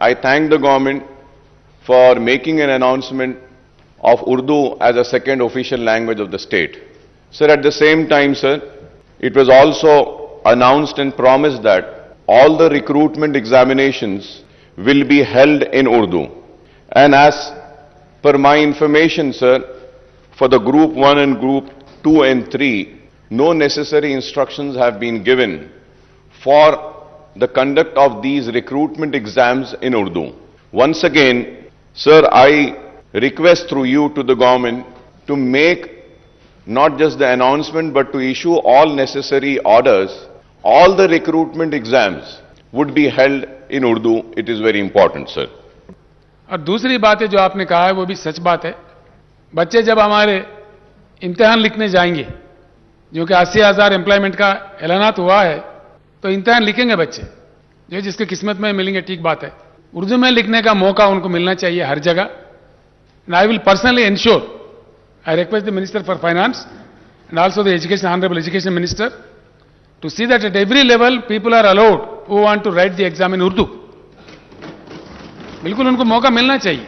I thank the government for making an announcement of Urdu as a second official language of the state. Sir, at the same time, sir, it was also announced and promised that all the recruitment examinations will be held in Urdu. And as per my information, sir, for the Group 1 and Group 2 and 3, no necessary instructions have been given for the conduct of these recruitment exams in Urdu. Once again, sir, I request through you to the government to make not just the announcement but to issue all necessary orders. All the recruitment exams would be held in Urdu. It is very important, sir. और दूसरी बात है जो आपने कहा है वो भी सच बात है. बच्चे जब हमारे इम्तिहान लिखने जाएंगे, जो कि 80,000 एम्प्लॉयमेंट का ऐलानात हुआ है, तो इम्तिहान लिखेंगे बच्चे, जो जिसके किस्मत में मिलेंगे, ठीक बात है. उर्दू में लिखने का मौका उनको मिलना चाहिए हर जगह. And I will personally ensure, I request the Minister for Finance and also the Honorable Education Minister to see that at every level people are allowed who want to write the exam in Urdu. बिल्कुल उनको मौका मिलना चाहिए.